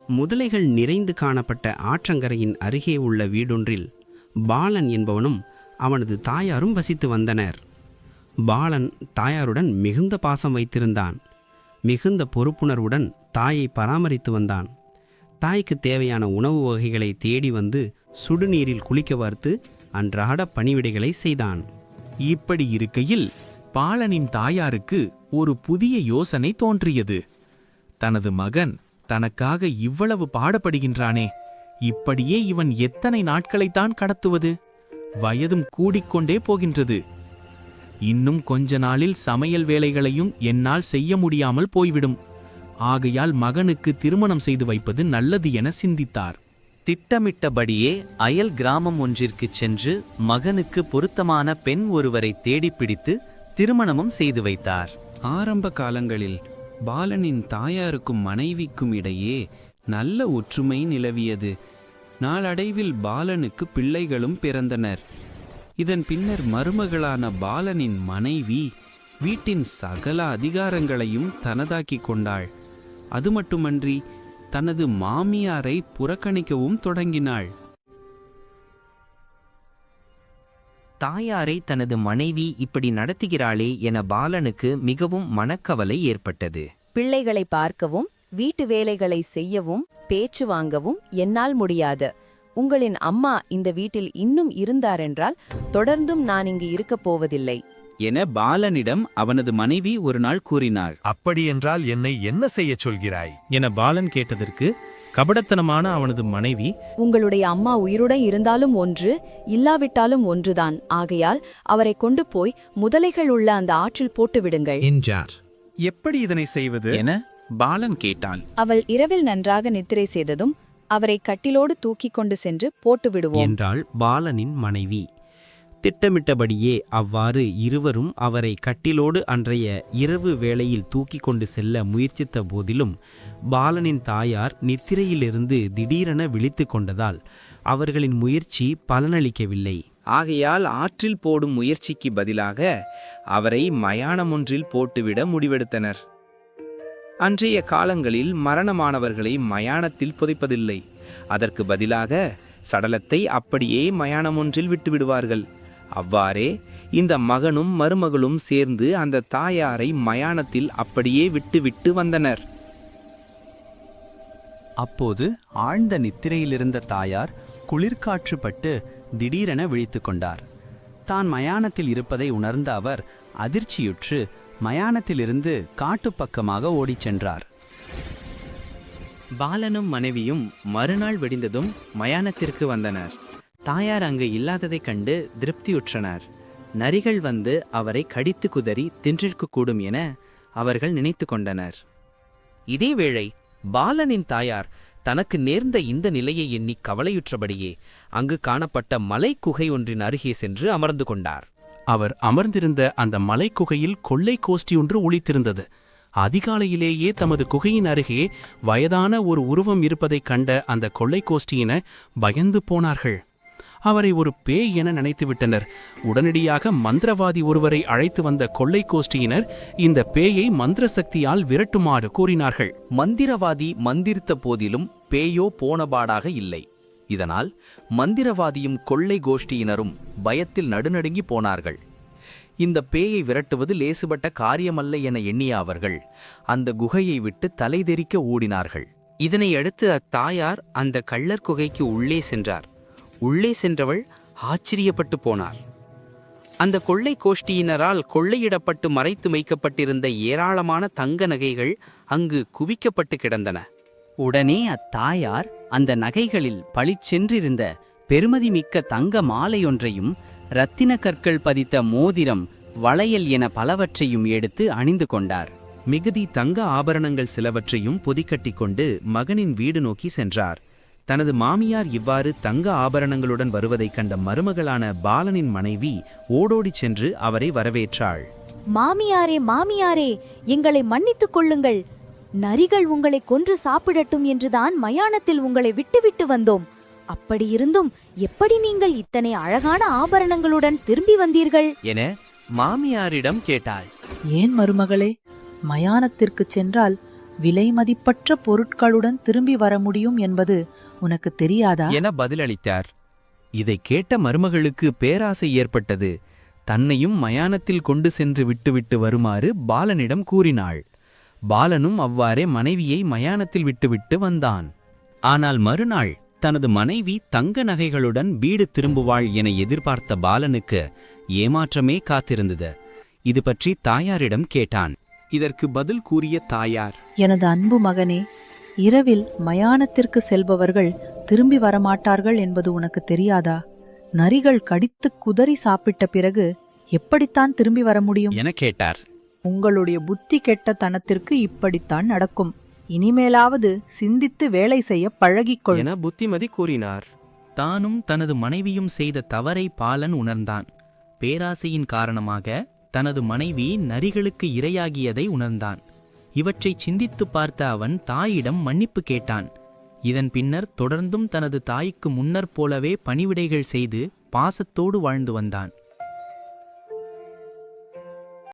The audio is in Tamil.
முதலைகள் நிறைந்து காணப்பட்ட ஆற்றங்கரையின் அருகே உள்ள வீடொன்றில் பாலன் என்பவனும் அவனது தாயாரும் வசித்து வந்தனர். பாலன் தாயாருடன் மிகுந்த பாசம் வைத்திருந்தான். மிகுந்த பொறுப்புணர்வுடன் தாயை பராமரித்து வந்தான். தாய்க்கு தேவையான உணவு வகைகளை தேடி வந்து சுடுநீரில் குளிக்க வார்த்து அன்றாட பணிவிடைகளை செய்தான். இப்படி இருக்கையில் பாலனின் தாயாருக்கு ஒரு புதிய யோசனை தோன்றியது. தனது மகன் தனக்காக இவ்வளவு பாடுபடுகின்றானே, இப்படியே இவன் எத்தனை நாட்களைத்தான் கடத்துவது? வயதும் கூடிக்கொண்டே போகின்றது. இன்னும் கொஞ்ச நாளில் சமையல் வேலைகளையும் என்னால் செய்ய முடியாமல் போய்விடும். ஆகையால் மகனுக்கு திருமணம் செய்து வைப்பது நல்லது என சிந்தித்தார். திட்டமிட்டபடியே அயல் கிராமம் ஒன்றிற்குச் சென்று மகனுக்கு பொருத்தமான பெண் ஒருவரை தேடிப்பிடித்து திருமணமும் செய்து வைத்தார். ஆரம்ப காலங்களில் பாலனின் தாயாருக்கும் மனைவிக்கும் இடையே நல்ல ஒற்றுமை நிலவியது. நாளடைவில் பாலனுக்கு பிள்ளைகளும் பிறந்தனர். இதன் பின்னர் மருமகளான பாலனின் மனைவி வீட்டின் சகல அதிகாரங்களையும் தனதாக்கிக் கொண்டாள். அது மட்டுமன்றி தனது மாமியாரை புறக்கணிக்கவும் தொடங்கினாள். தாயாரை தனது மனைவி இப்படி நடத்துகிறாளே என பாலனுக்கு மிகவும் மனக்கவலை ஏற்பட்டது. பிள்ளைகளை பார்க்கவும் வீட்டு வேலைகளை செய்யவும் பேச்சு வாங்கவும் என்னால் முடியாது. உங்களின் அம்மா இந்த வீட்டில் இன்னும் இருந்தாரென்றால் தொடர்ந்தும் நான் இங்கு இருக்கப் போவதில்லை என பாலனிடம் அவனது மனைவி ஒரு நாள் கூறினாள். அப்படியென்றால் என்னை என்ன செய்யச் சொல்கிறாய் என பாலன் கேட்டதற்கு கபடத்தனமான அவனது மனைவி, உங்களுடைய அம்மா உயிருடன் இருந்தாலும் ஒன்று, இல்லாவிட்டாலும் ஒன்றுதான். ஆகையால் அவரை கொண்டு போய் முதலைகள் உள்ள அந்த ஆற்றில் போட்டு விடுங்கள் என்றார். எப்படி இதனை செய்வது என பாலன் கேட்டான். அவள் இரவில் நன்றாக நித்திரை செய்ததும் அவரை கட்டிலோடு தூக்கிக் கொண்டு சென்று போட்டு விடுவோம் என்றாள் பாலனின் மனைவி. திட்டமிட்டபடியே அவ்வாறு இருவரும் அவரை கட்டிலோடு அன்றைய இரவு வேளையில் தூக்கி கொண்டு செல்ல முயற்சித்த போதிலும் பாலனின் தாயார் நித்திரையிலிருந்து திடீரென விழித்து கொண்டதால் அவர்களின் முயற்சி பலனளிக்கவில்லை. ஆகையால் ஆற்றில் போடும் முயற்சிக்கு பதிலாக அவரை மயானம் ஒன்றில் போட்டுவிட முடிவெடுத்தனர். அன்றைய காலங்களில் மரணமானவர்களை மயானத்தில் புதைப்பதில்லை. அதற்கு பதிலாக சடலத்தை அப்படியே மயானம் ஒன்றில் விட்டுவிடுவார்கள். அவ்வாறே இந்த மகனும் மருமகளும் சேர்ந்து அந்த தாயாரை மயானத்தில் அப்படியே விட்டுவிட்டு வந்தனர். அப்போது ஆழ்ந்த நித்திரையிலிருந்த தாயார் குளிர்காற்று பட்டு திடீரென விழித்து கொண்டார். தான் மயானத்தில் இருப்பதை உணர்ந்த அவர் அதிர்ச்சியுற்று மயானத்திலிருந்து காட்டுப்பக்கமாக ஓடிச் சென்றார். பாலனும் மனைவியும் மறுநாள் வெடிந்ததும் மயானத்திற்கு வந்தனர். தாயார் அங்கு இல்லாததைக் கண்டு திருப்தியுற்றனர். நரிகள் வந்து அவரை கடித்து குதறி தின்றிருக்கக்கூடும் என அவர்கள் நினைத்து கொண்டனர். இதேவேளை பாலனின் தாயார் தனக்கு நேர்ந்த இந்த நிலையை எண்ணி கவலையுற்றபடியே அங்கு காணப்பட்ட மலை குகை ஒன்றின் அருகே சென்று அமர்ந்து கொண்டார். அவர் அமர்ந்திருந்த அந்த மலை குகையில் கொள்ளை கோஷ்டி ஒன்று ஒளித்திருந்தது. அதிகாலையிலேயே தமது குகையின் அருகே வயதான ஒரு உருவம் இருப்பதைக் கண்ட அந்த கொள்ளை கோஷ்டியின பயந்து போனார்கள். அவரை ஒரு பேய் என நினைத்துவிட்டனர். உடனடியாக மந்திரவாதி ஒருவரை அழைத்து வந்த கொள்ளை கோஷ்டியினர் இந்த பேயை மந்திர சக்தியால் விரட்டுமாறு கூறினார்கள். மந்திரவாதி மந்திரித்த போதிலும் பேயோ போனபாடாக இல்லை. இதனால் மந்திரவாதியும் கொள்ளை கோஷ்டியினரும் பயத்தில் நடுநடுங்கி போனார்கள். இந்த பேயை விரட்டுவது லேசுபட்ட காரியமல்ல என எண்ணிய அவர்கள் அந்த குகையை விட்டு தலைதெறிக்க ஓடினார்கள். இதனையடுத்து அத்தாயார் அந்த கள்ளர் குகைக்கு உள்ளே சென்றார். உள்ளே சென்றவள் ஆச்சரியப்பட்டு போனார். அந்த கொள்ளை கோஷ்டியினரால் கொள்ளையிடப்பட்டு மறைத்து வைக்கப்பட்டிருந்த ஏராளமான தங்க நகைகள் அங்கு குவிக்கப்பட்டு கிடந்தன. உடனே அத்தாயார் அந்த நகைகளில் பளிச்சென்றிருந்த பெருமதிமிக்க தங்க மாலையொன்றையும் இரத்தின கற்கள் பதித்த மோதிரம், வளையல் என பலவற்றையும் எடுத்து அணிந்து கொண்டார். மிகுதி தங்க ஆபரணங்கள் சிலவற்றையும் பொதிக்கட்டி கொண்டு மகனின் வீடு நோக்கி சென்றார். தனது மாமியார் இவ்வாறு தங்க ஆபரணங்களுடன் வருவதைக் கண்ட மருமகளான பாலனின் மனைவி ஓடோடிச் சென்று அவரை வரவேற்றாள். மாமியாரே, மாமியாரே, எங்களை மன்னித்துக் கொள்ளுங்கள். நரிகள் உங்களை கொன்று சாப்பிடட்டும் என்றுதான் மயானத்தில் உங்களை விட்டுவிட்டு வந்தோம். அப்படியிருந்தும் எப்படி நீங்கள் இத்தனை அழகான ஆபரணங்களுடன் திரும்பி வந்தீர்கள் என மாமியாரிடம் கேட்டாள். ஏன் மருமகளே, மயானத்திற்குச் சென்றால் விலைமதிப்பற்ற பொருட்களுடன் திரும்பி வர முடியும் என்பது உனக்கு தெரியாதா என பதிலளித்தார். இதைக் கேட்ட மருமகளுக்கு பேராசை ஏற்பட்டது. தன்னையும் மயானத்தில் கொண்டு சென்று விட்டுவிட்டு வருமாறு பாலனிடம் கூறினாள். பாலனும் அவ்வாறே மனைவியை மயானத்தில் விட்டுவிட்டு வந்தான். ஆனால் மறுநாள் தனது மனைவி தங்க நகைகளுடன் வீடு திரும்புவாள் என எதிர்பார்த்த பாலனுக்கு ஏமாற்றமே காத்திருந்தது. இது பற்றி தாயாரிடம் கேட்டான். இதற்கு பதில் கூறிய தாயார், எனது அன்பு மகனே, இரவில் மயானத்திற்கு செல்பவர்கள் திரும்பி வரமாட்டார்கள் என்பது உனக்கு தெரியாதா? நரிகள் கடித்து குதறி சாப்பிட்ட பிறகு எப்படித்தான் திரும்பி வர முடியும் என கேட்டார். உங்களுடைய புத்தி கெட்ட தனத்திற்கு இப்படித்தான் நடக்கும். இனிமேலாவது சிந்தித்து வேலை செய்ய பழகிக்கொள் என புத்திமதி கூறினார். தானும் தனது மனைவியும் செய்த தவறை பாலன் உணர்ந்தான். பேராசையின் காரணமாக தனது மனைவி நரிகளுக்கு இரையாகியதை உணர்ந்தான். இவற்றை சிந்தித்துப் பார்த்த அவன் தாயிடம் மன்னிப்பு கேட்டான். இதன் பின்னர் தொடர்ந்தும் தனது தாய்க்கு முன்னர் போலவே பணிவிடைகள் செய்து பாசத்தோடு வாழ்ந்து வந்தான்.